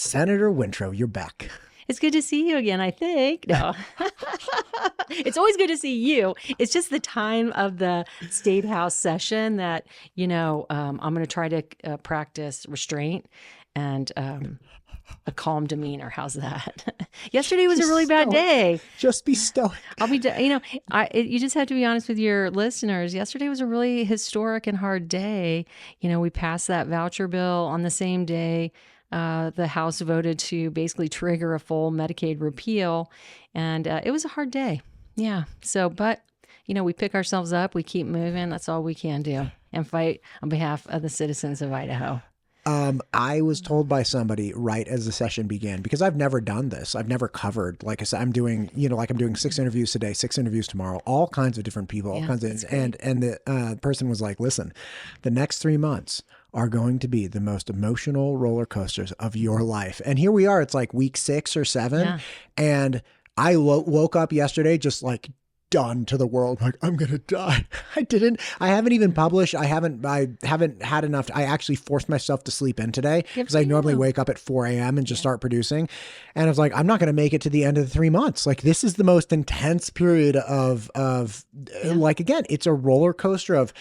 Senator Wintrow, you're back. It's good to see you again, I think. No. It's always good to see you. It's just the time of the State House session that, I'm going to try to practice restraint and a calm demeanor. How's that? Yesterday was a really bad day. Just be stoic. You just have to be honest with your listeners. Yesterday was a really historic and hard day. We passed that voucher bill on the same day. The House voted to basically trigger a full Medicaid repeal, and it was a hard day. Yeah. So, but, we pick ourselves up, we keep moving. That's all we can do, and fight on behalf of the citizens of Idaho. I was told by somebody right as the session began, because I've never done this. I've never covered, like I said, I'm doing 6 interviews today, 6 interviews tomorrow, all kinds of different people, all kinds of, and the person was like, listen, the next 3 months are going to be the most emotional roller coasters of your life. And here we are, it's like week 6 or 7. And I woke up yesterday just like done to the world. Like, I'm going to die. I haven't even published. I haven't had enough. I actually forced myself to sleep in today because I normally wake up at 4 a.m. and just start producing. And I was like, I'm not going to make it to the end of the 3 months. Like, this is the most intense period of like, again, it's a roller coaster of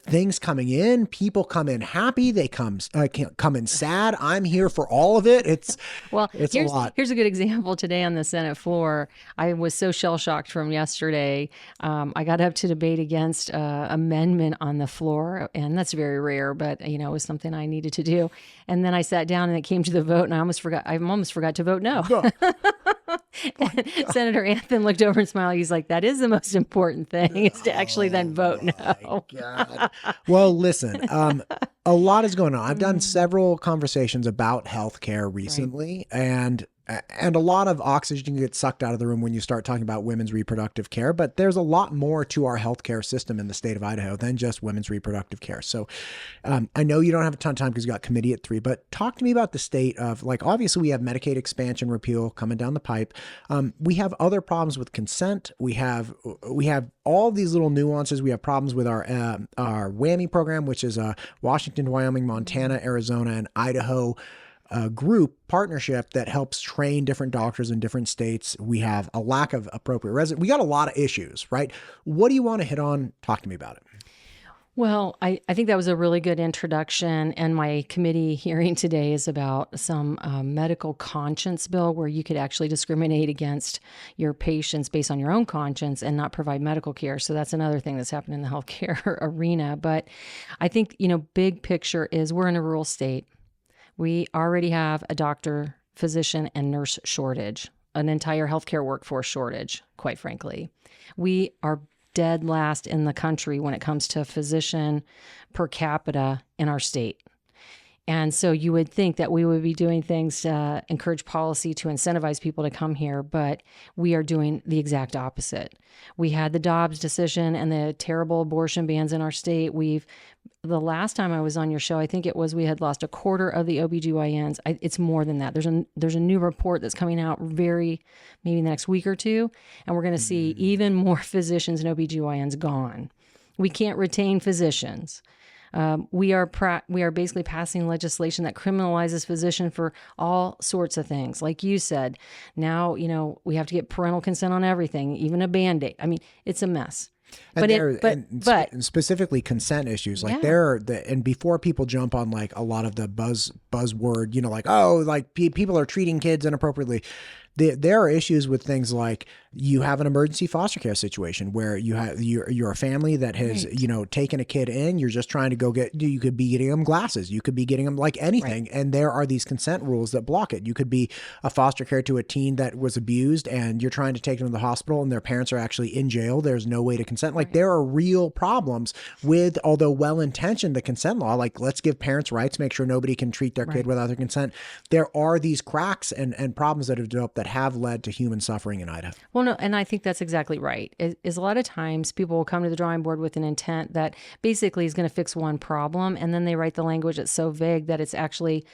things coming in, people come in happy, they come in sad. I'm here for all of it. It's a lot. Here's a good example today on the Senate floor. I was so shell-shocked from yesterday. I got up to debate against amendment on the floor, and that's very rare, but it was something I needed to do. And then I sat down and it came to the vote, and I almost forgot to vote no. Senator Anthony looked over and smiled. He's like, that is the most important thing, is to actually then vote no. God. Well, listen, a lot is going on. I've done several conversations about healthcare recently, and a lot of oxygen gets sucked out of the room when you start talking about women's reproductive care. But there's a lot more to our healthcare system in the state of Idaho than just women's reproductive care. So I know you don't have a ton of time because you got committee at 3, but talk to me about the state of, like, obviously we have Medicaid expansion repeal coming down the pipe. We have other problems with consent. We have all these little nuances. We have problems with our WWAMI program, which is Washington, Wyoming, Montana, Arizona, and Idaho group partnership that helps train different doctors in different states. We have a lack of appropriate residents. We got a lot of issues, right? What do you want to hit on? Talk to me about it. Well, I think that was a really good introduction, and my committee hearing today is about some medical conscience bill where you could actually discriminate against your patients based on your own conscience and not provide medical care. So that's another thing that's happened in the healthcare arena. But I think, big picture is we're in a rural state. We already have a doctor, physician, and nurse shortage, an entire healthcare workforce shortage, quite frankly. We are dead last in the country when it comes to physician per capita in our state. And so you would think that we would be doing things to encourage policy to incentivize people to come here, but we are doing the exact opposite. We had the Dobbs decision and the terrible abortion bans in our state. The last time I was on your show, I think it was, we had lost a quarter of the OBGYNs. It's more than that. There's a new report that's coming out maybe in the next week or two, and we're going to see even more physicians and OBGYNs gone. We can't retain physicians. We are basically passing legislation that criminalizes physician for all sorts of things. Like you said, now, we have to get parental consent on everything, even a Band-Aid. I mean, it's a mess. And specifically consent issues, like and before people jump on like a lot of the buzzword, like, oh, like people are treating kids inappropriately. There are issues with things like you have an emergency foster care situation where you're a family that has, taken a kid in, you're just trying to you could be getting them glasses. You could be getting them like anything. Right. And there are these consent rules that block it. You could be a foster care to a teen that was abused and you're trying to take them to the hospital and their parents are actually in jail. There's no way to consent. Like there are real problems with, although well-intentioned, the consent law, like let's give parents rights, make sure nobody can treat their kid without their consent. There are these cracks and problems that have developed that have led to human suffering in Idaho. Well, no, and I think that's exactly right. Is a lot of times people will come to the drawing board with an intent that basically is going to fix one problem, and then they write the language that's so vague that it's actually,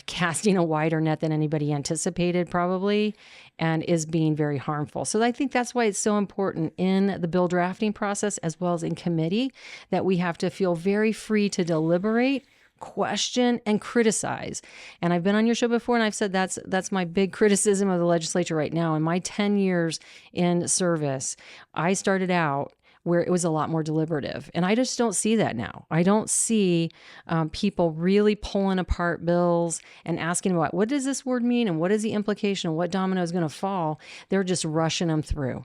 casting a wider net than anybody anticipated probably, and is being very harmful. So I think that's why it's so important in the bill drafting process as well as in committee that we have to feel very free to deliberate, question and criticize. And I've been on your show before, and I've said that's my big criticism of the legislature right now. In my 10 years in service, I started out where it was a lot more deliberative. And I just don't see that now. I don't see people really pulling apart bills and asking about what does this word mean and what is the implication and what domino is going to fall. They're just rushing them through.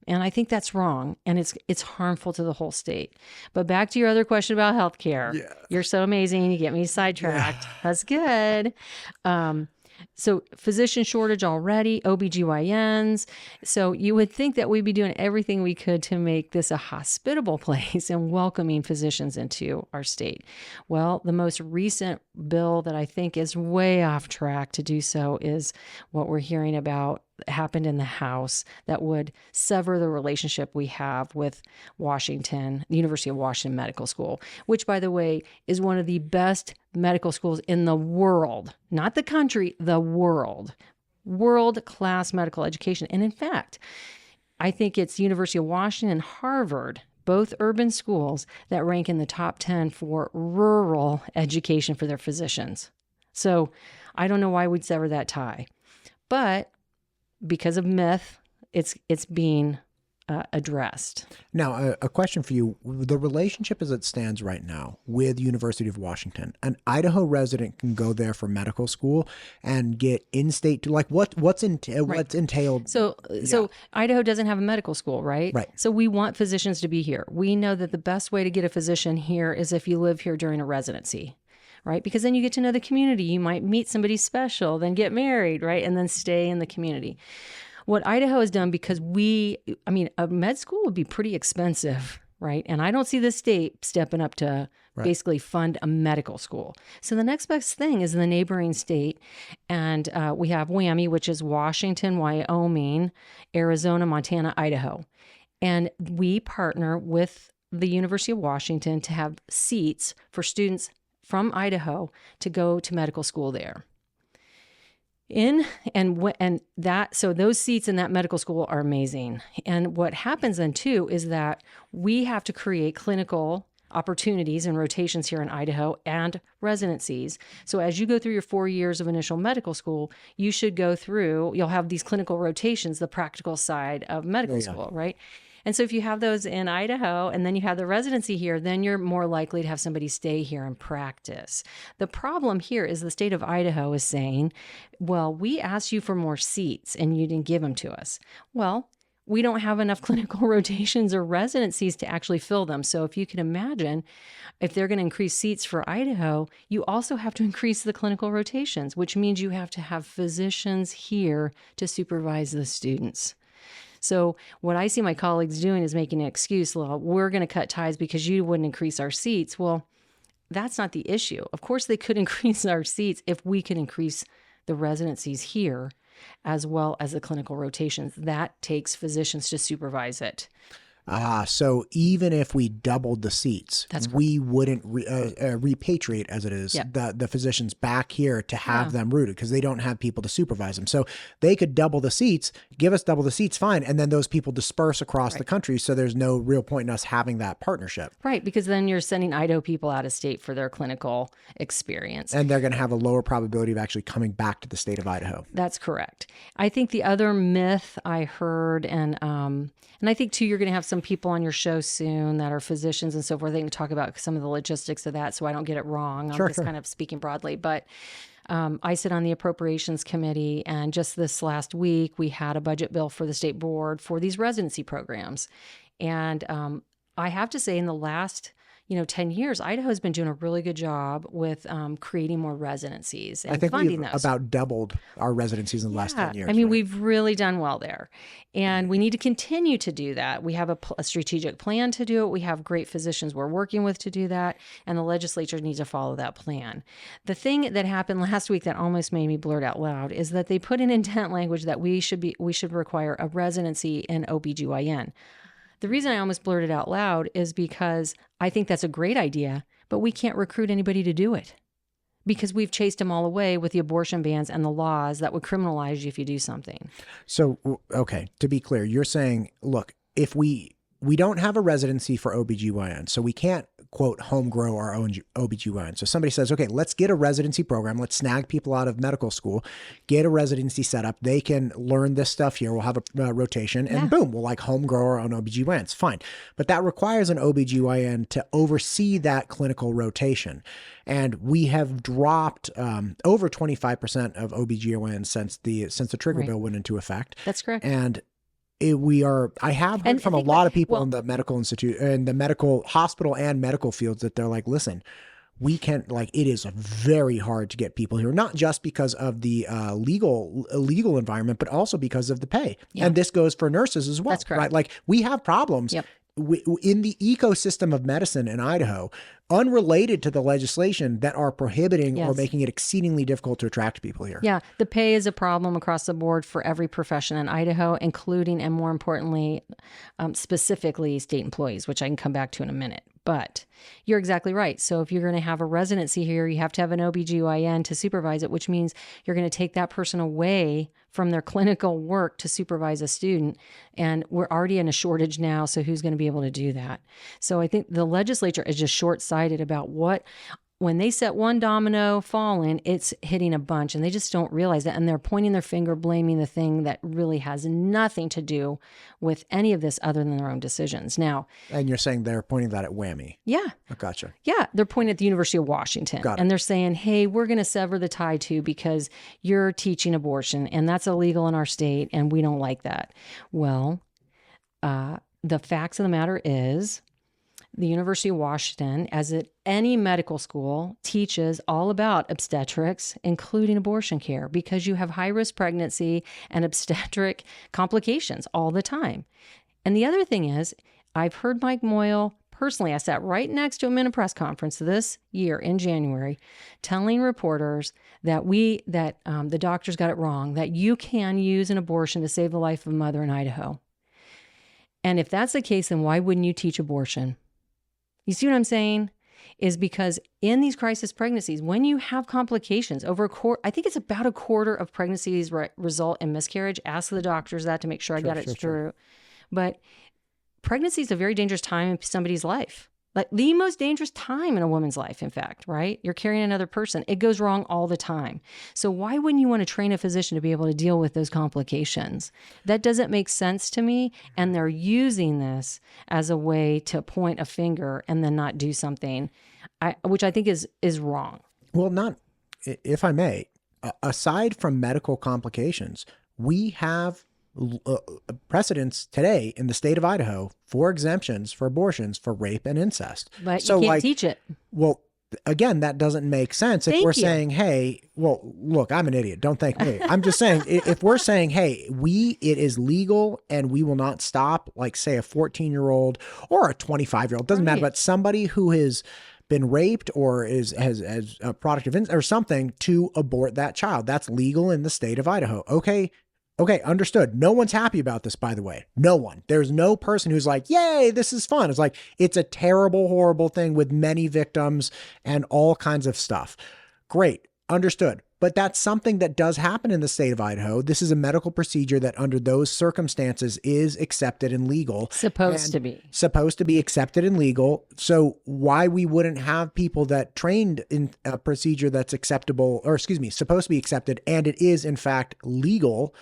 And I think that's wrong, and it's harmful to the whole state. But back to your other question about healthcare. Yeah. You're so amazing. You get me sidetracked. Yeah. That's good. So physician shortage already, OBGYNs. So you would think that we'd be doing everything we could to make this a hospitable place and welcoming physicians into our state. Well, the most recent bill that I think is way off track to do so is what we're hearing about happened in the House that would sever the relationship we have with Washington, the University of Washington Medical School, which, by the way, is one of the best medical schools in the world, not the country, the world, world-class medical education. And in fact, I think it's University of Washington and Harvard, both urban schools, that rank in the top 10 for rural education for their physicians. So I don't know why we'd sever that tie. But because of myth, it's being addressed. Now, a question for you. The relationship as it stands right now with University of Washington, an Idaho resident can go there for medical school and get in-state, like what's entailed? So Idaho doesn't have a medical school, right? Right. So we want physicians to be here. We know that the best way to get a physician here is if you live here during a residency. Right? Because then you get to know the community. You might meet somebody special, then get married, right? And then stay in the community. What Idaho has done, because a med school would be pretty expensive, right? And I don't see the state stepping up to basically fund a medical school. So the next best thing is the neighboring state. And we have WWAMI, which is Washington, Wyoming, Arizona, Montana, Idaho. And we partner with the University of Washington to have seats for students from Idaho to go to medical school there. So those seats in that medical school are amazing. And what happens then too is that we have to create clinical opportunities and rotations here in Idaho and residencies. So as you go through your 4 years of initial medical school, you'll have these clinical rotations, the practical side of medical school, right? And so if you have those in Idaho and then you have the residency here, then you're more likely to have somebody stay here and practice. The problem here is the state of Idaho is saying, well, we asked you for more seats and you didn't give them to us. Well, we don't have enough clinical rotations or residencies to actually fill them. So if you can imagine, if they're going to increase seats for Idaho, you also have to increase the clinical rotations, which means you have to have physicians here to supervise the students. So what I see my colleagues doing is making an excuse, well, we're going to cut ties because you wouldn't increase our seats. Well, that's not the issue. Of course, they could increase our seats if we could increase the residencies here as well as the clinical rotations. That takes physicians to supervise it. So even if we doubled the seats, we wouldn't repatriate, as it is, the physicians back here to have them rooted because they don't have people to supervise them. So they could double the seats, give us double the seats, fine. And then those people disperse across the country. So there's no real point in us having that partnership. Right. Because then you're sending Idaho people out of state for their clinical experience. And they're going to have a lower probability of actually coming back to the state of Idaho. That's correct. I think the other myth I heard, and I think too, you're going to have some people on your show soon that are physicians and so forth. They can talk about some of the logistics of that so I don't get it wrong. I'm just kind of speaking broadly. But I sit on the Appropriations Committee, and just this last week, we had a budget bill for the state board for these residency programs. And I have to say, in the last 10 years, Idaho has been doing a really good job with creating more residencies and funding those. I think we've about doubled our residencies in the last 10 years. I mean, we've really done well there. And we need to continue to do that. We have a strategic plan to do it. We have great physicians we're working with to do that. And the legislature needs to follow that plan. The thing that happened last week that almost made me blurt out loud is that they put in intent language that we should require a residency in OBGYN. The reason I almost blurted out loud is because I think that's a great idea, but we can't recruit anybody to do it because we've chased them all away with the abortion bans and the laws that would criminalize you if you do something. So, okay, to be clear, you're saying, look, if we don't have a residency for OBGYN, so we can't quote, home grow our own OBGYN. So somebody says, okay, let's get a residency program. Let's snag people out of medical school, get a residency set up. They can learn this stuff here. We'll have a rotation and boom, we'll like home grow our own OBGYNs. Fine. But that requires an OBGYN to oversee that clinical rotation. And we have dropped over 25% of OBGYNs since the trigger bill went into effect. That's correct. And I have heard from a lot of people in the medical institute and the medical hospital and medical fields that they're like, listen, we can't, like, it is very hard to get people here, not just because of the legal environment, but also because of the pay. Yeah. And this goes for nurses as well. That's correct. Right? Like, we have problems. Yep. In the ecosystem of medicine in Idaho, unrelated to the legislation, that are prohibiting or making it exceedingly difficult to attract people here. Yeah, the pay is a problem across the board for every profession in Idaho, including, and more importantly, specifically state employees, which I can come back to in a minute. But you're exactly right. So if you're going to have a residency here, you have to have an OBGYN to supervise it, which means you're going to take that person away from their clinical work to supervise a student. And we're already in a shortage now, so who's going to be able to do that? So I think the legislature is just short-sighted about when they set one domino falling, it's hitting a bunch, and they just don't realize that. And they're pointing their finger, blaming the thing that really has nothing to do with any of this other than their own decisions. Now, and you're saying they're pointing that at WWAMI. Yeah. I gotcha. Yeah. They're pointing at the University of Washington. Got it. And they're saying, hey, we're going to sever the tie too because you're teaching abortion and that's illegal in our state and we don't like that. Well, the facts of the matter is, the University of Washington, as at any medical school, teaches all about obstetrics, including abortion care, because you have high-risk pregnancy and obstetric complications all the time. And the other thing is, I've heard Mike Moyle personally, I sat right next to him in a press conference this year in January, telling reporters that the doctors got it wrong, that you can use an abortion to save the life of a mother in Idaho. And if that's the case, then why wouldn't you teach abortion? You see what I'm saying? Is because in these crisis pregnancies, when you have complications, I think it's about a quarter of pregnancies result in miscarriage. Ask the doctors that to make sure I got it true. But pregnancy is a very dangerous time in somebody's life. Like the most dangerous time in a woman's life, in fact, right? You're carrying another person. It goes wrong all the time. So why wouldn't you want to train a physician to be able to deal with those complications? That doesn't make sense to me. And they're using this as a way to point a finger and then not do something, which I think is wrong. Well, if I may, aside from medical complications, we have precedents today in the state of Idaho for exemptions for abortions for rape and incest. But so you can't teach it. Well, again, that doesn't make sense. If we're saying, hey, well, look, I'm an idiot. Don't thank me. I'm just saying, if we're saying, hey, it is legal and we will not stop, like say a 14-year-old or a 25-year-old, doesn't matter, but somebody who has been raped or has a product of incest or something, to abort that child. That's legal in the state of Idaho. Okay, understood. No one's happy about this, by the way. No one. There's no person who's like, yay, this is fun. It's like, it's a terrible, horrible thing with many victims and all kinds of stuff. Great. Understood. But that's something that does happen in the state of Idaho. This is a medical procedure that under those circumstances is accepted and legal. Supposed to be accepted and legal. So why we wouldn't have people that trained in a procedure that's acceptable, or supposed to be accepted, and it is in fact legal.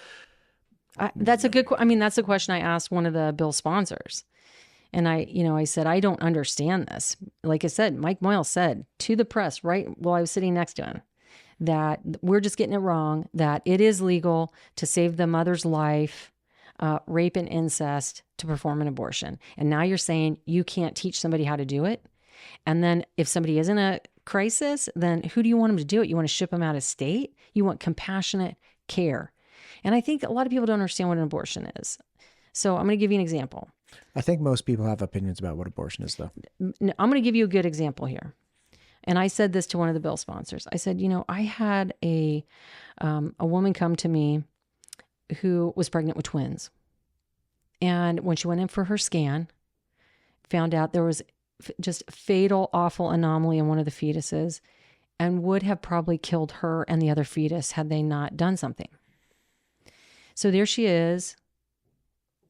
That's a question I asked one of the bill sponsors. And I said, I don't understand this. Like I said, Mike Moyle said to the press right while I was sitting next to him, that we're just getting it wrong, that it is legal to save the mother's life, rape and incest, to perform an abortion. And now you're saying you can't teach somebody how to do it. And then if somebody is in a crisis, then who do you want them to do it? You want to ship them out of state? You want compassionate care. And I think a lot of people don't understand what an abortion is. So I'm going to give you an example. I think most people have opinions about what abortion is, though. I'm going to give you a good example here. And I said this to one of the bill sponsors. I said, I had a woman come to me who was pregnant with twins. And when she went in for her scan, found out there was just fatal, awful anomaly in one of the fetuses and would have probably killed her and the other fetus had they not done something. So there she is,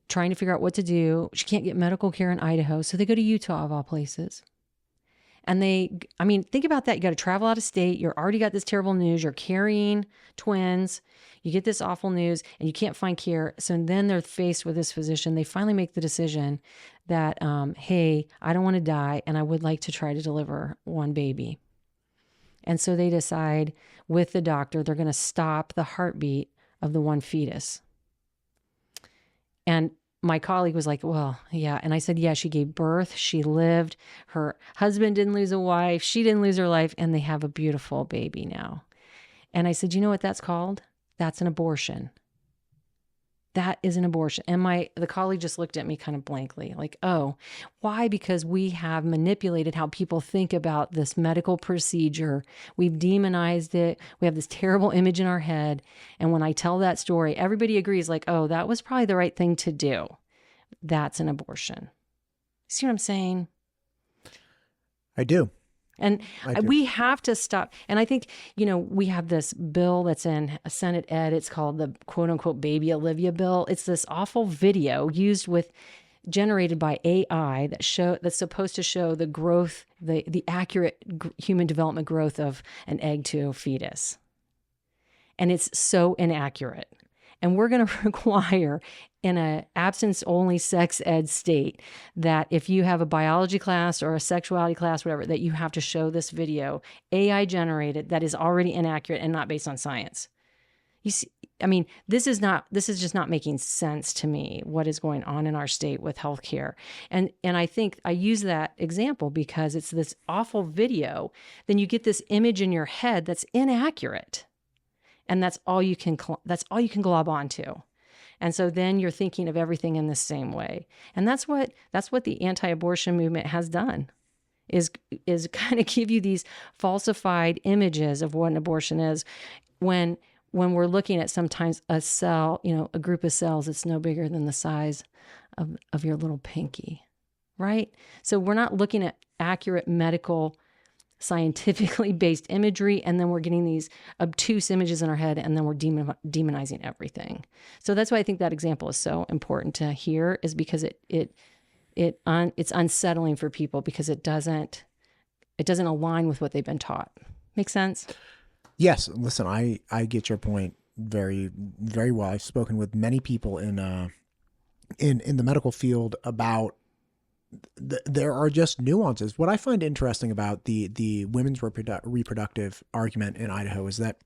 trying to figure out what to do. She can't get medical care in Idaho, so they go to Utah, of all places. And think about that. You got to travel out of state. You're already got this terrible news. You're carrying twins. You get this awful news and you can't find care. So then they're faced with this physician. They finally make the decision that, hey, I don't want to die and I would like to try to deliver one baby. And so they decide with the doctor, they're going to stop the heartbeat of the one fetus. And my colleague was like, well, yeah. And I said, yeah, she gave birth. She lived. Her husband didn't lose a wife. She didn't lose her life. And they have a beautiful baby now. And I said, you know what that's called? That's an abortion. That is an abortion. And the colleague just looked at me kind of blankly, like, oh, why? Because we have manipulated how people think about this medical procedure. We've demonized it. We have this terrible image in our head. And when I tell that story, everybody agrees, like, oh, that was probably the right thing to do. That's an abortion. See what I'm saying? I do. And we have to stop. And I think, we have this bill that's in a Senate ed. It's called the quote unquote baby Olivia bill. It's this awful video generated by AI that's supposed to show the growth, the accurate human development growth of an egg to a fetus. And it's so inaccurate. And we're going to require in an absence-only sex ed state that if you have a biology class or a sexuality class, whatever, that you have to show this video, AI generated, that is already inaccurate and not based on science. You see, this is just not making sense to me, what is going on in our state with healthcare. And I think I use that example because it's this awful video. Then you get this image in your head that's inaccurate. And that's all you can glob onto. And so then you're thinking of everything in the same way. And that's what the anti-abortion movement has done, is kind of give you these falsified images of what an abortion is when we're looking at sometimes a cell, a group of cells that's no bigger than the size of your little pinky, right? So we're not looking at accurate medical, scientifically based imagery, and then we're getting these obtuse images in our head, and then we're demonizing everything. So that's why I think that example is so important to hear, is because it's unsettling for people because it doesn't align with what they've been taught. Make sense? Yes. Listen, I get your point very, very well. I've spoken with many people in the medical field about there are just nuances. What I find interesting about the women's reproductive argument in Idaho is that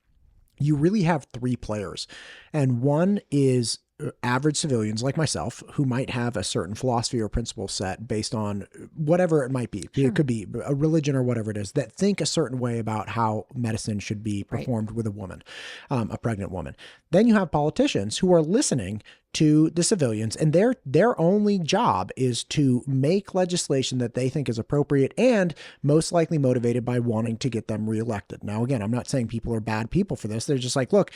you really have three players, and one is average civilians like myself who might have a certain philosophy or principle set based on whatever it might be. Sure. It could be a religion or whatever it is, that think a certain way about how medicine should be performed with a woman, a pregnant woman. Then you have politicians who are listening to the civilians, and their only job is to make legislation that they think is appropriate and most likely motivated by wanting to get them reelected. Now, again, I'm not saying people are bad people for this. They're just like, look,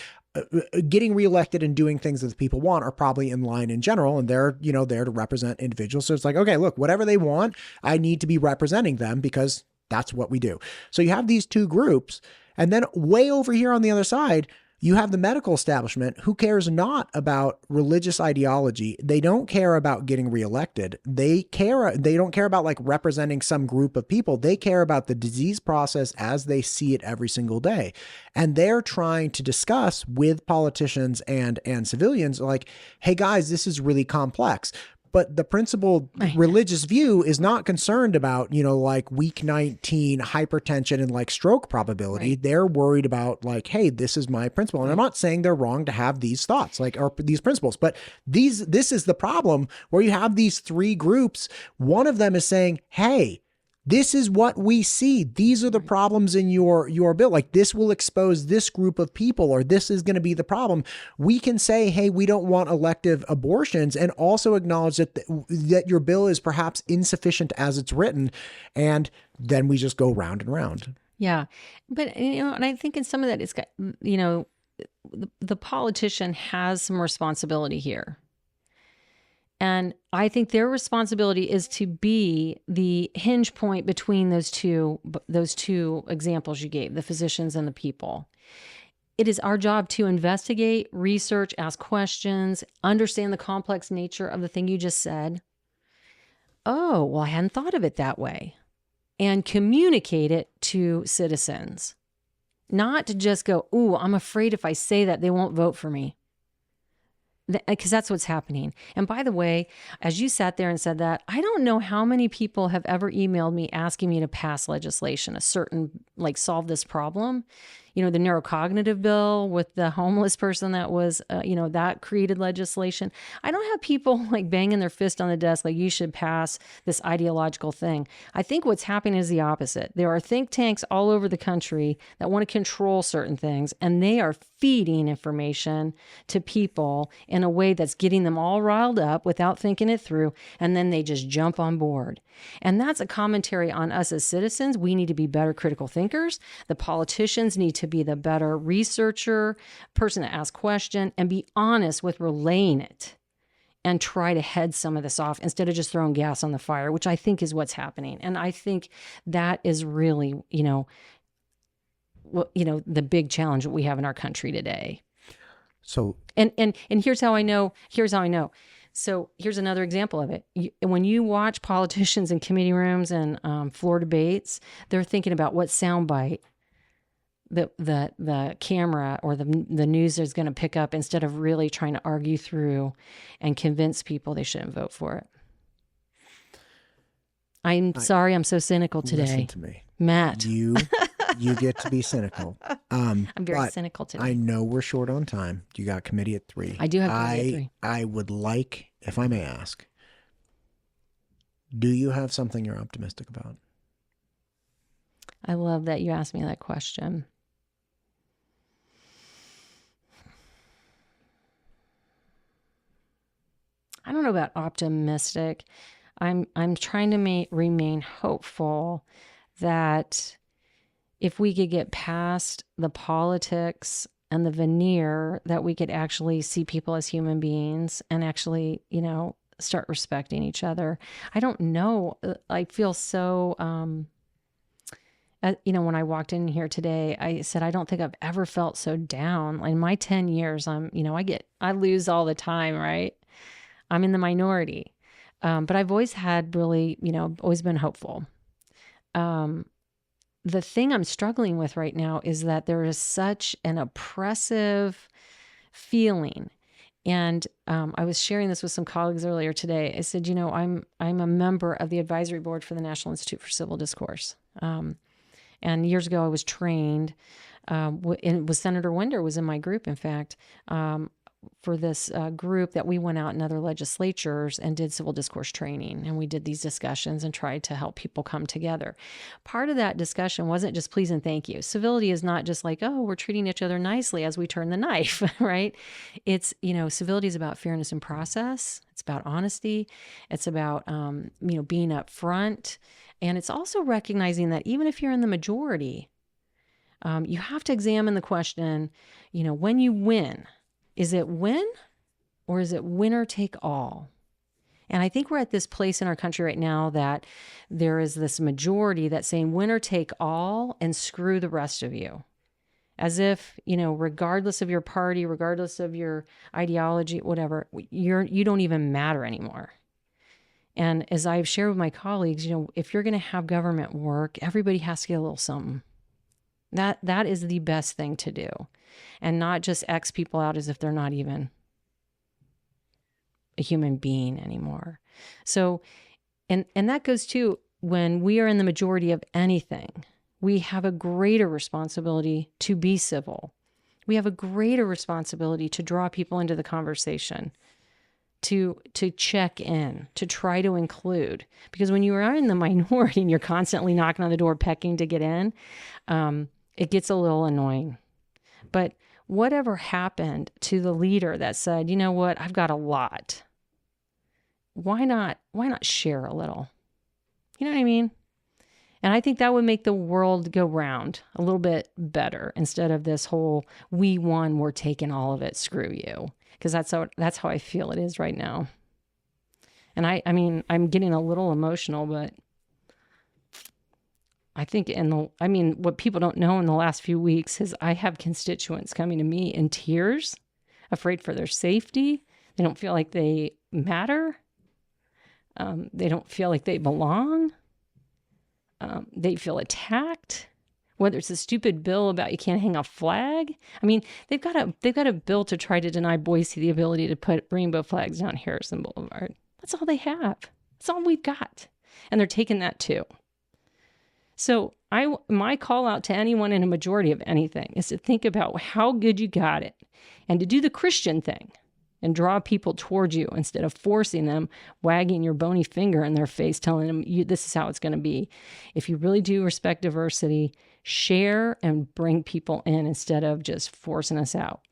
getting reelected and doing things that the people want are probably in line in general, and they're there to represent individuals. So it's like, okay, look, whatever they want, I need to be representing them because that's what we do. So you have these two groups, and then way over here on the other side, you have the medical establishment who cares not about religious ideology. They don't care about getting reelected. They don't care about like representing some group of people. They care about the disease process as they see it every single day. And they're trying to discuss with politicians and civilians like, hey guys, this is really complex. But the principled religious view is not concerned about, like week 19 hypertension and like stroke probability. Right. They're worried about like, hey, this is my principle. And I'm not saying they're wrong to have these thoughts or these principles, but this is the problem where you have these three groups. One of them is saying, hey, this is what we see. These are the problems in your bill. Like this will expose this group of people, or this is going to be the problem. We can say, hey, we don't want elective abortions, and also acknowledge that your bill is perhaps insufficient as it's written. And then we just go round and round. Yeah. But, and I think in some of that, it's got, the politician has some responsibility here. And I think their responsibility is to be the hinge point between those two examples you gave, the physicians and the people. It is our job to investigate, research, ask questions, understand the complex nature of the thing you just said. Oh, well, I hadn't thought of it that way. and communicate it to citizens. Not to just go, ooh, I'm afraid if I say that, they won't vote for me. Because that's what's happening. And by the way, as you sat there and said that, I don't know how many people have ever emailed me asking me to pass legislation, a certain, like, solve this problem. You know, the neurocognitive bill with the homeless person that was, that created legislation. I don't have people like banging their fist on the desk like you should pass this ideological thing. I think what's happening is the opposite. There are think tanks all over the country that want to control certain things, and they are feeding information to people in a way that's getting them all riled up without thinking it through, and then they just jump on board. And that's a commentary on us as citizens. We need to be better critical thinkers. The politicians need to be the better researcher, person to ask question, and be honest with relaying it and try to head some of this off instead of just throwing gas on the fire, which I think is what's happening. And I think that is really, the big challenge that we have in our country today. So, and here's how I know. So here's another example of it. When you watch politicians in committee rooms and floor debates, they're thinking about what soundbite the camera or the news is going to pick up instead of really trying to argue through and convince people they shouldn't vote for it. I'm sorry I'm so cynical today. Listen to me, Matt. You get to be cynical. I'm very cynical today. I know we're short on time. You got committee at 3. I do have committee at 3. I would like, if I may ask, do you have something you're optimistic about? I love that you asked me that question. I don't know about optimistic. I'm trying to remain hopeful that if we could get past the politics and the veneer, that we could actually see people as human beings and actually, start respecting each other. I don't know. I feel so, when I walked in here today, I said, I don't think I've ever felt so down. In my 10 years, I lose all the time, right? I'm in the minority. But I've always had really, always been hopeful. The thing I'm struggling with right now is that there is such an oppressive feeling. And I was sharing this with some colleagues earlier today. I said, I'm a member of the advisory board for the National Institute for Civil Discourse. And years ago I was trained, and it was Senator Winder was in my group, in fact, for this group that we went out in other legislatures and did civil discourse training. And we did these discussions and tried to help people come together. Part of that discussion wasn't just please and thank you. Civility is not just like, oh, we're treating each other nicely as we turn the knife, right? It's, civility is about fairness and process. It's about honesty. It's about, being upfront. And it's also recognizing that even if you're in the majority, you have to examine the question, when you win, is it win or is it winner take all? And I think we're at this place in our country right now that there is this majority that's saying winner take all and screw the rest of you. As if, regardless of your party, regardless of your ideology, whatever, you don't even matter anymore. And as I've shared with my colleagues, if you're going to have government work, everybody has to get a little something. That is the best thing to do. And not just X people out as if they're not even a human being anymore. So, and that goes too, when we are in the majority of anything, we have a greater responsibility to be civil. We have a greater responsibility to draw people into the conversation, to check in, to try to include. Because when you are in the minority and you're constantly knocking on the door, pecking to get in, it gets a little annoying. But whatever happened to the leader that said, you know what, I've got a lot. Why not share a little? You know what I mean? And I think that would make the world go round a little bit better instead of this whole, we won, we're taking all of it, screw you. Because that's how I feel it is right now. And I mean, I'm getting a little emotional, but I think what people don't know in the last few weeks is I have constituents coming to me in tears, afraid for their safety. They don't feel like they matter. They don't feel like they belong. they feel attacked. Whether it's a stupid bill about you can't hang a flag. I mean, they've got a bill to try to deny Boise the ability to put rainbow flags down Harrison Boulevard. That's all they have. That's all we've got. And they're taking that too. So my call out to anyone in a majority of anything is to think about how good you got it and to do the Christian thing and draw people towards you instead of forcing them, wagging your bony finger in their face, telling them this is how it's going to be. If you really do respect diversity, share and bring people in instead of just forcing us out.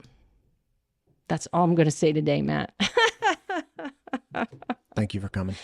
That's all I'm going to say today, Matt. Thank you for coming.